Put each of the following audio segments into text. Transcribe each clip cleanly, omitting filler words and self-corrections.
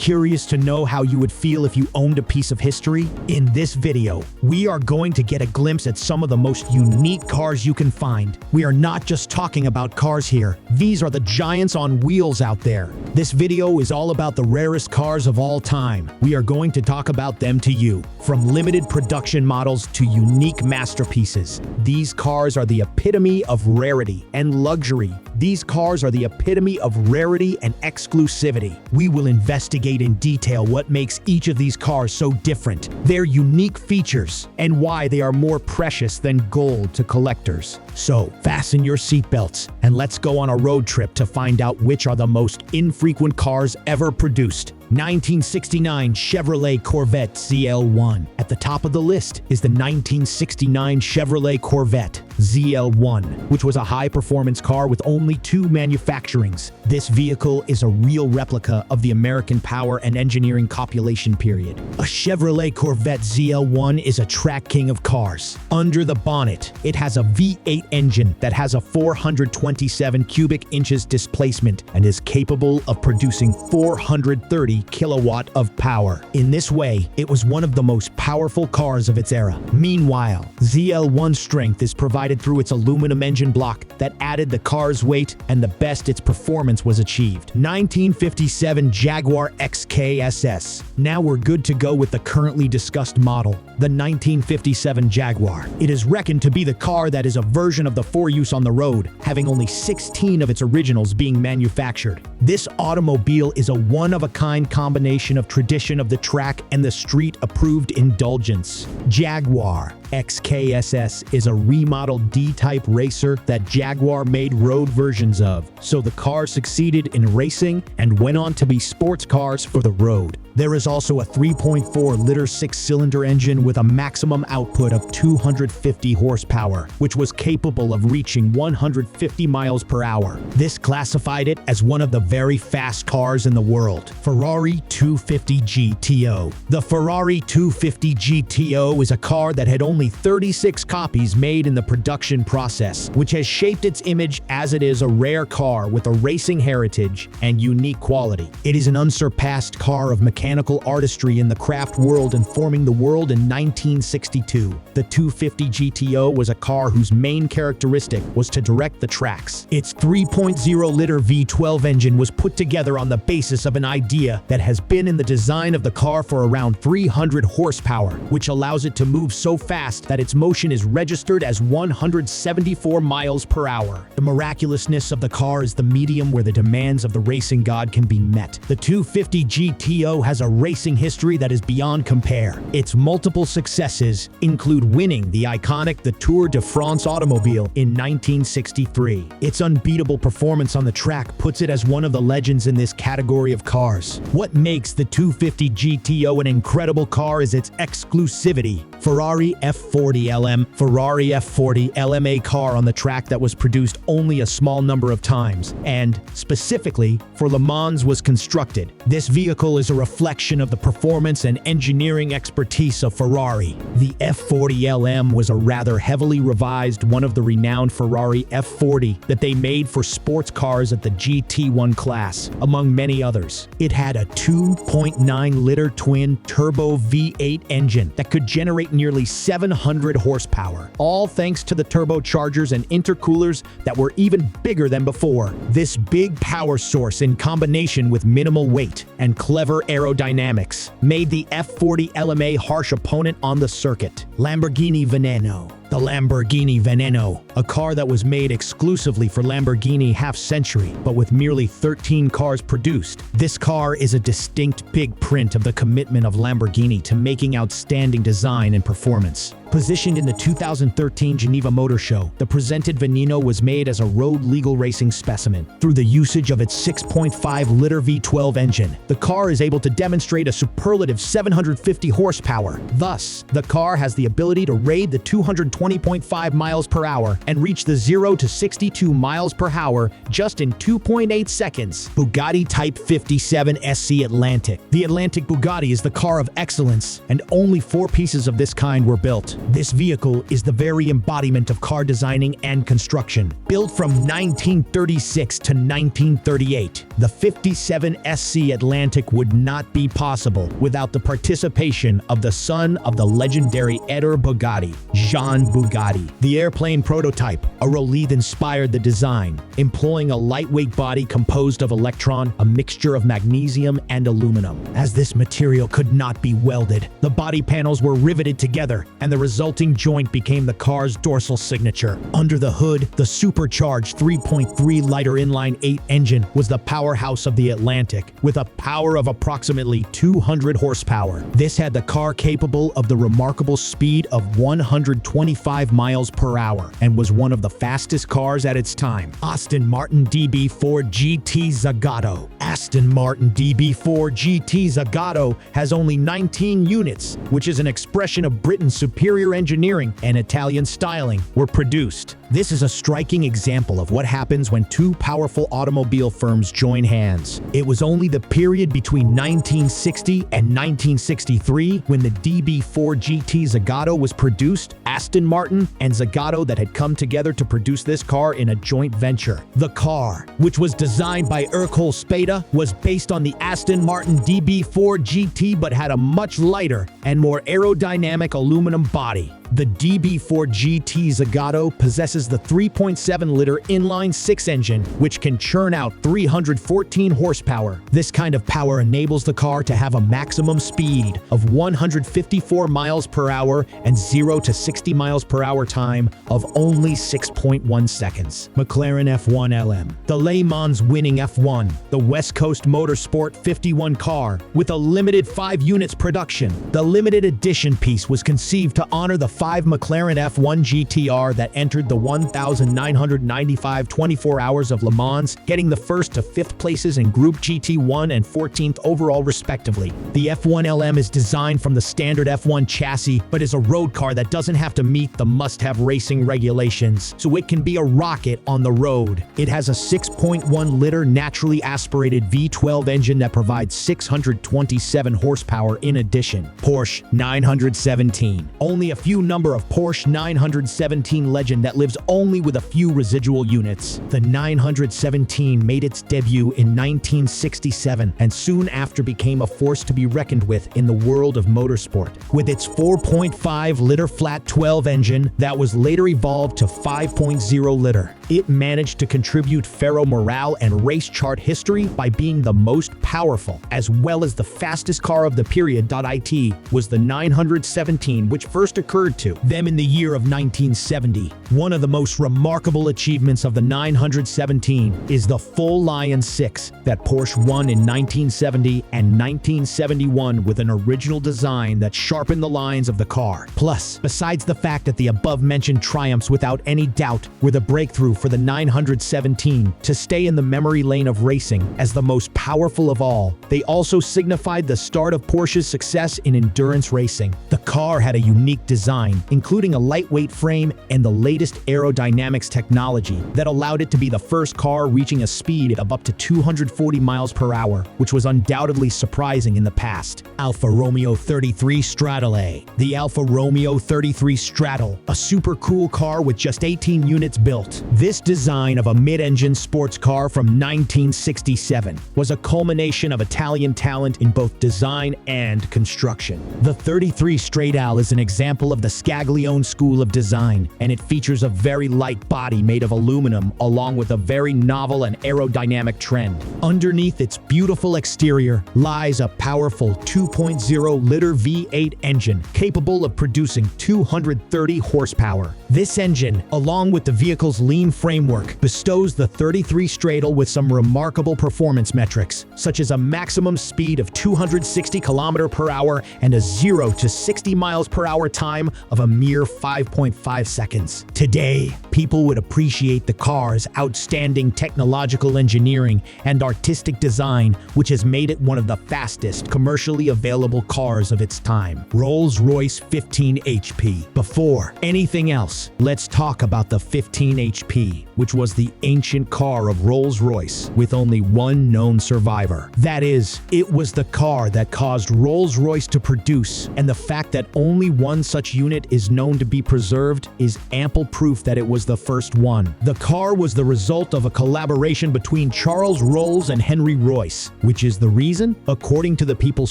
Curious to know how you would feel if you owned a piece of history? In this video, we are going to get a glimpse at some of the most unique cars you can find. We are not just talking about cars here. These are the giants on wheels out there. This video is all about the rarest cars of all time. We are going to talk about them to you, from limited production models to unique masterpieces. These cars are the epitome of rarity and luxury. These cars are the epitome of rarity and exclusivity. We will investigate in detail what makes each of these cars so different, their unique features, and why they are more precious than gold to collectors. So, fasten your seatbelts and let's go on a road trip to find out which are the most infrequent cars ever produced. 1969 Chevrolet Corvette ZL1. At the top of the list is the 1969 Chevrolet Corvette ZL1, which was a high-performance car with only two manufacturings. This vehicle is a real replica of the American power and engineering copulation period. A Chevrolet Corvette ZL1 is a track king of cars. Under the bonnet, it has a V8 engine that has a 427 cubic inches displacement and is capable of producing 430 kilowatt of power. In this way, it was one of the most powerful cars of its era. Meanwhile, ZL1's strength is provided through its aluminum engine block that added the car's weight and the best its performance was achieved. 1957 Jaguar XKSS. Now we're good to go with the currently discussed model, the 1957 Jaguar. It is reckoned to be the car that is a version of the for use on the road, having only 16 of its originals being manufactured. This automobile is a one-of-a-kind combination of tradition of the track and the street-approved indulgence. Jaguar XKSS is a remodeled D-type racer that Jaguar made road versions of, so the car succeeded in racing and went on to be sports cars for the road. There is also a 3.4-liter six-cylinder engine with a maximum output of 250 horsepower, which was capable of reaching 150 miles per hour. This classified it as one of the very fast cars in the world. Ferrari 250 GTO. The Ferrari 250 GTO is a car that had only 36 copies made in the production process, which has shaped its image as it is a rare car with a racing heritage and unique quality. It is an unsurpassed car of mechanical artistry in the craft world, informing the world in 1962. The 250 GTO was a car whose main characteristic was to direct the tracks. Its 3.0-liter V12 engine was put together on the basis of an idea that has been in the design of the car for around 300 horsepower, which allows it to move so fast that its motion is registered as 174 miles per hour. The miraculousness of the car is the medium where the demands of the racing god can be met. The 250 GTO has a racing history that is beyond compare. Its multiple successes include winning the iconic the Tour de France automobile in 1963. Its unbeatable performance on the track puts it as one of the legends in this category of cars. What makes the 250 GTO an incredible car is its exclusivity. Ferrari F40 LM. Ferrari F40 LM, a car on the track that was produced only a small number of times, and, specifically, for Le Mans was constructed. This vehicle is a reflection of the performance and engineering expertise of Ferrari. The F40 LM was a rather heavily revised one of the renowned Ferrari F40 that they made for sports cars at the GT1 class, among many others. It had a 2.9-liter twin-turbo V8 engine that could generate nearly 700 horsepower, all thanks to the turbochargers and intercoolers that were even bigger than before. This big power source, in combination with minimal weight and clever aerodynamics, made the F40 LM a harsh opponent on the circuit. Lamborghini Veneno. The Lamborghini Veneno, a car that was made exclusively for Lamborghini half-century, but with merely 13 cars produced. This car is a distinct big print of the commitment of Lamborghini to making outstanding design and performance. Positioned in the 2013 Geneva Motor Show, the presented Veneno was made as a road-legal racing specimen. Through the usage of its 6.5-liter V12 engine, the car is able to demonstrate a superlative 750 horsepower. Thus, the car has the ability to raid the 220.5 miles per hour and reach the 0 to 62 miles per hour just in 2.8 seconds. Bugatti Type 57 SC Atlantic. The Atlantic Bugatti is the car of excellence, and only 4 pieces of this kind were built. This vehicle is the very embodiment of car designing and construction. Built from 1936 to 1938, the 57 SC Atlantic would not be possible without the participation of the son of the legendary Editor Bugatti, Jean Bugatti. The airplane prototype, a Rolls-Royce, inspired the design, employing a lightweight body composed of electron, a mixture of magnesium and aluminum. As this material could not be welded, the body panels were riveted together, and the resulting joint became the car's dorsal signature. Under the hood, the supercharged 3.3-liter inline-8 engine was the powerhouse of the Atlantic, with a power of approximately 200 horsepower. This had the car capable of the remarkable speed of 125 miles per hour and was one of the fastest cars at its time. Aston Martin DB4 GT Zagato. Aston Martin DB4 GT Zagato has only 19 units, which is an expression of Britain's superior engineering and Italian styling, were produced. This is a striking example of what happens when two powerful automobile firms join hands. It was only the period between 1960 and 1963 when the DB4 GT Zagato was produced, Aston Martin and Zagato, that had come together to produce this car in a joint venture. The car, which was designed by Ercole Spada, was based on the Aston Martin DB4 GT but had a much lighter and more aerodynamic aluminum body. The DB4 GT Zagato possesses the 3.7-liter inline-6 engine, which can churn out 314 horsepower. This kind of power enables the car to have a maximum speed of 154 miles per hour and 0 to 60 miles per hour time of only 6.1 seconds. McLaren F1 LM. The Le Mans winning F1, the West Coast Motorsport 51 car, with a limited 5 units production. The limited edition piece was conceived to honor the 5 McLaren F1 GTR that entered the 1,995 24 hours of Le Mans, getting the 1st to 5th places in Group GT1 and 14th overall respectively. The F1 LM is designed from the standard F1 chassis, but is a road car that doesn't have to meet the must-have racing regulations, so it can be a rocket on the road. It has a 6.1-liter naturally aspirated V12 engine that provides 627 horsepower in addition. Porsche 917. Only a few number of Porsche 917 legend that lives only with a few residual units. The 917 made its debut in 1967 and soon after became a force to be reckoned with in the world of motorsport. With its 4.5-liter flat 12 engine that was later evolved to 5.0-liter, it managed to contribute Ferro morale and race chart history by being the most powerful, as well as the fastest car of the period. It was the 917 which first occurred to them in the year of 1970. One of the most remarkable achievements of the 917 is the full Lion 6 that Porsche won in 1970 and 1971 with an original design that sharpened the lines of the car. Plus, besides the fact that the above-mentioned triumphs without any doubt were the breakthrough for the 917 to stay in the memory lane of racing as the most powerful of all, they also signified the start of Porsche's success in endurance racing. The car had a unique design, including a lightweight frame and the latest aerodynamics technology that allowed it to be the first car reaching a speed of up to 240 miles per hour, which was undoubtedly surprising in the past. Alfa Romeo 33 Stradale. The Alfa Romeo 33 Stradale, a super cool car with just 18 units built. This design of a mid-engine sports car from 1967 was a culmination of Italian talent in both design and construction. The 33 Stradale is an example of the Scaglione school of design, and it features a very light body made of aluminum along with a very novel and aerodynamic trend. Underneath its beautiful exterior lies a powerful 2.0-liter V8 engine capable of producing 230 horsepower. This engine, along with the vehicle's lean framework, bestows the 33 Stradale with some remarkable performance metrics, such as a maximum speed of 260 km per hour and a 0 to 60 miles per hour time of a mere 5.5 seconds. Today, people would appreciate the car's outstanding technological engineering and artistic design, which has made it one of the fastest commercially available cars of its time. Rolls-Royce 15 HP. Before anything else, let's talk about the 15 HP, which was the ancient car of Rolls-Royce with only one known survivor. That is, it was the car that caused Rolls-Royce to produce, and the fact that only one such unit unit is known to be preserved is ample proof that it was the first one. The car was the result of a collaboration between Charles Rolls and Henry Royce, which is the reason, according to the People's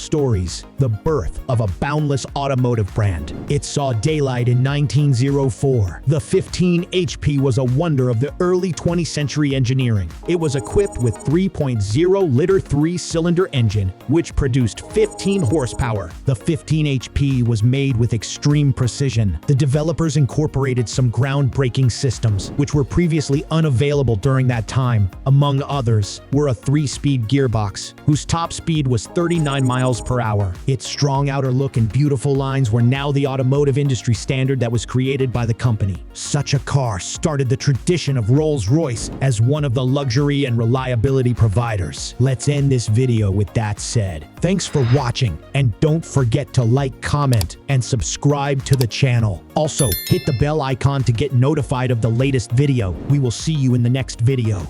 Stories, the birth of a boundless automotive brand. It saw daylight in 1904. The 15 HP was a wonder of the early 20th century engineering. It was equipped with 3.0-liter 3-cylinder engine, which produced 15 horsepower. The 15 HP was made with extreme precision. The developers incorporated some groundbreaking systems, which were previously unavailable during that time. Among others were a 3-speed gearbox, whose top speed was 39 miles per hour. Its strong outer look and beautiful lines were now the automotive industry standard that was created by the company. Such a car started the tradition of Rolls-Royce as one of the luxury and reliability providers. Let's end this video with that said. Thanks for watching, and don't forget to like, comment, and subscribe to the channel. Also, hit the bell icon to get notified of the latest video. We will see you in the next video.